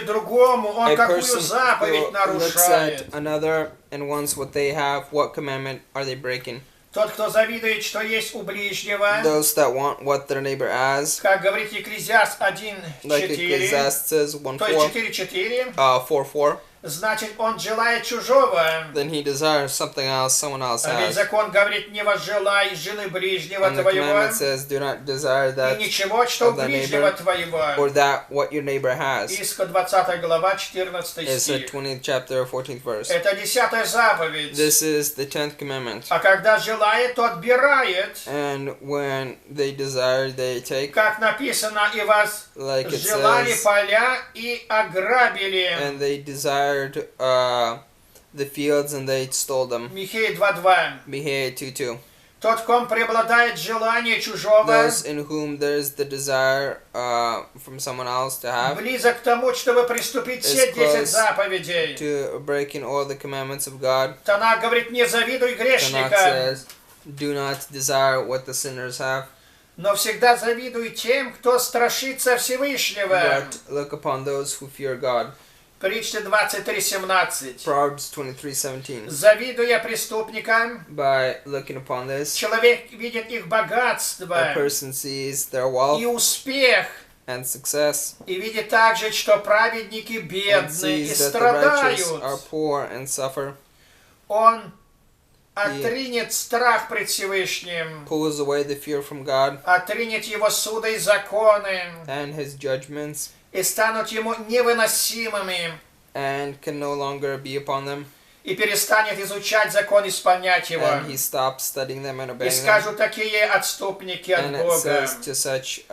другому, он A какую person заповедь who looks нарушает. at another and wants what they have, what commandment are they breaking? Тот, кто завидует, что есть у ближнего, Those that want what their neighbor has, как говорит Екклезиаст like 1:4, Ecclesiastes то есть 1:4, 4:4, 4:4, значит, он желает чужого. then he desires something else someone else Ведь has. закон говорит, не возжелай жены ближнего And the твоего, commandment says, do not desire и that ничего, что у of thy ближнего neighbor, твоего. or that what your neighbor has. Исход 20 глава, 14 It's the стих. 20th chapter, 14th verse. Это 10-я заповедь. This is the 10th commandment. А когда желает, то отбирает. And when they desire, they take, Как написано, и like it желали says, поля и ограбили. and they desired the fields and they stole them. Михея 2:2. Micaiah 2:2. Тот, в ком преобладает желание чужого, Those in whom there is the desire from someone else to have, близок к тому, чтобы приступить все is 10 close заповедей. to breaking all the commandments of God. Танах говорит, не завидуй Tanakh грешникам, says, do not desire what the sinners have, но всегда завидуй тем, кто страшится Всевышнего. but look upon those who fear God. Притча 23:17. Proverbs 23:17. Завидуя преступникам, By looking upon this, человек видит их богатство a person sees their и wealth успех, and success, и видит также, что праведники and бедны и sees that the righteous are страдают. poor and suffer, Он отринет страх пред Всевышним, pulls away the fear from God отринет его суды и законы, and his judgments, и станут ему невыносимыми, and can no longer be upon them, и перестанет изучать закон, исполнять его. and he stops studying them and И obeying them. скажут такие отступники от And it Бога. says to such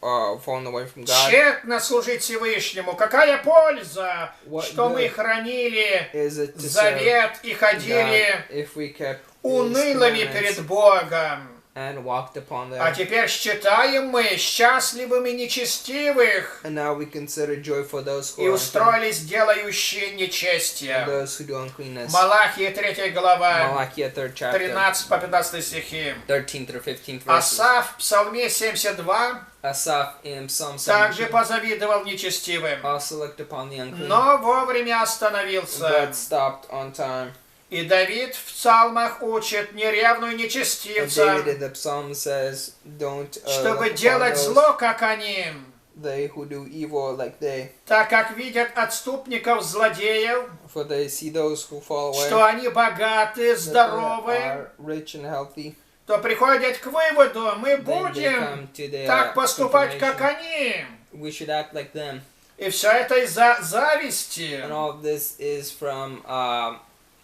fallen away from God, Тщетно служить Всевышнему. Какая польза, What что мы good хранили is it to serve завет и ходили God if we kept His унылыми commandments перед Богом. and walked upon А them? теперь считаем мы счастливыми нечестивых And now we consider joyful those и who are unclean, устроились делающие and нечестие. those who do uncleanness. Малахия 3 глава, Malachi 3rd chapter, 13 по 15 стихи. 13 through 15 verses. Асаф в Псалме 72 Asaph in Psalm также 17 позавидовал нечестивым, also looked upon the unclean, но вовремя остановился. but stopped on time. И Давид в псалмах учит неревную And нечестивца, David in the psalm says, don't чтобы look upon делать those, зло, как они, they who do evil like they, так как видят отступников, злодеев, for they see those who fall away, что они богаты, that they здоровы, are rich and healthy, то приходят к выводу, мы then they будем come to their так поступать, как confirmation. они. We should act like them. И все это из-за зависти, And all of this is from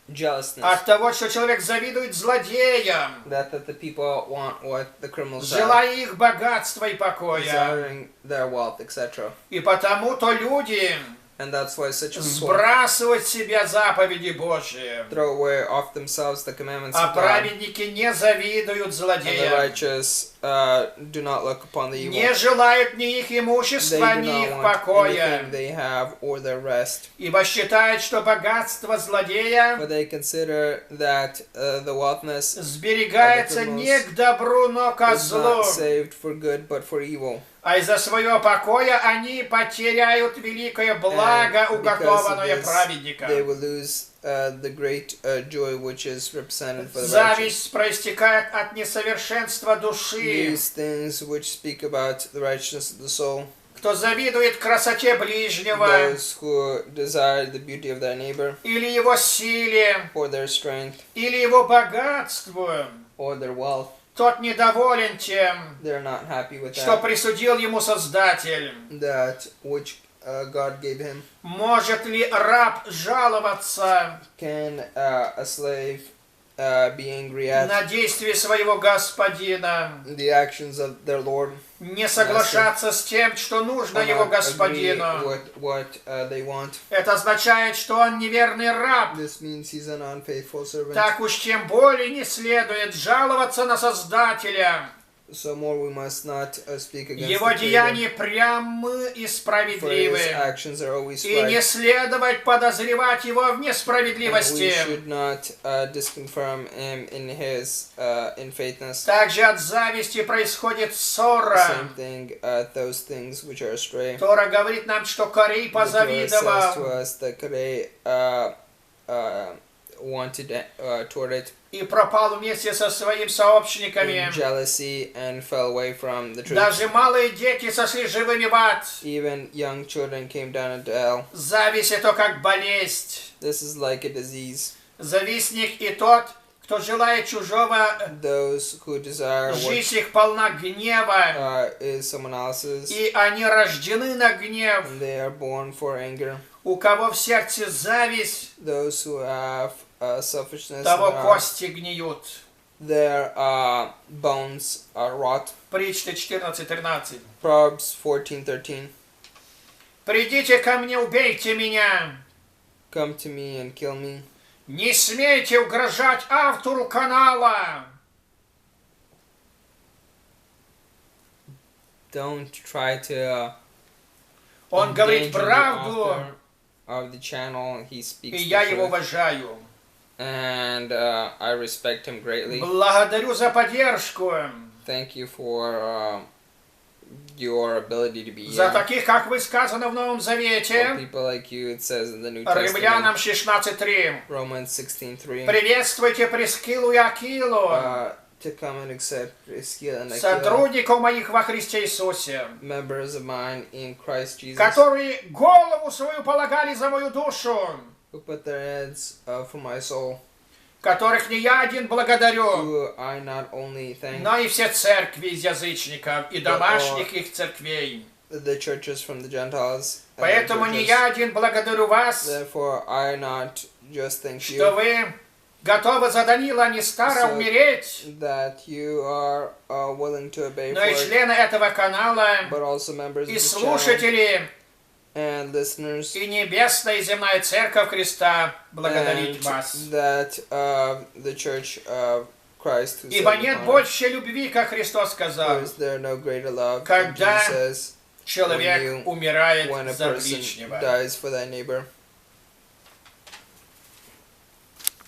jealousness. от того, что человек завидует злодеям, That the people want what the criminals have, желая их богатства и покоя. desiring their wealth, etc. И потому-то люди And that's why such people сбрасывают с себя заповеди Божьи. throw away off themselves the commandments А of God. праведники не завидуют And the злодеям, righteous do not look upon the evil. не желают ни их They имущества, do ни not их want покоя, anything they have or their rest. ибо считают, что богатство злодея But they consider that the wealthness сберегается не к добру, но ко is злу. not saved for good but for evil. А из-за своего покоя они потеряют великое благо, And because of уготованное this, праведникам. they will lose the great joy which is represented for the righteous. Зависть проистекает от несовершенства души. These things which speak about the righteousness of the soul, Кто завидует красоте ближнего those who desire the beauty of their neighbor, или его силе, or their strength, или его богатству, or their wealth, тот недоволен тем, they're not happy with что that, присудил ему Создатель. that which God gave him. Может ли раб жаловаться Can a slave be angry at на действия своего господина, the actions of their Lord, не соглашаться с тем, что нужно or его not agree господину? with what they want? Это означает, что он неверный раб. This means he's an unfaithful servant. Так уж тем более не следует жаловаться на Создателя. So more we must not speak against Его the деяния прямы и Creator, for справедливы. His actions are always И не right. следовать подозревать его в And we несправедливости. should not disconfirm Him in His unfaithfulness. Также от зависти происходит ссора. Same thing, those things which are astray. Тора говорит нам, что Корей The Torah says to позавидовал us that Corey wanted toward it и пропал вместе со своими сообщниками. in jealousy and fell away from the truth. Даже малые дети сошли живыми в ад. Even young children came down into hell. Зависть — это как болезнь. This is like a disease. Завистник и тот, кто желает чужого, Those who desire what жизнь их полна гнева, is someone else's, и они рождены на гнев. and they are born for anger. У кого в сердце зависть, Those who have selfishness, того кости гниют. their bones are rot. Притча 14:13. Proverbs 14:13. «Придите ко мне, убейте меня. Come to me and kill me. Не смейте угрожать автору канала. Don't try to Он говорит endanger the правду, author of the channel. He и speaks я the его truth, уважаю. and I respect him greatly. Благодарю за поддержку. Thank you for your ability to be За here. таких, как вы, сказано в Новом For Завете, people like you, it says in the New Testament, Римлянам 16:3. Romans 16:3, Приветствуйте Прискилу и Акилу, to come and accept Priscilla and Aquila, сотрудников моих во Христе Иисусе, members of mine in Christ Jesus, которые голову свою полагали за мою душу, who put their heads for my soul, которых не я один благодарю, who I not only thank но и все церкви из язычников и домашних их церквей. the churches from the Gentiles, and their Поэтому не churches. я один благодарю вас, Therefore, I not just thank что you вы готовы за Данила не старо So- умереть, that you are willing to obey но for и it, члены этого канала, but also members of и this channel слушатели, and listeners, и небесная и земная церковь Христа благодарить and вас. that the Church of Christ, who Ибо said нет upon it, больше любви, как Христос сказал, is there no greater love than Когда Jesus says человек умирает when a за person ближнего. dies for thy neighbor.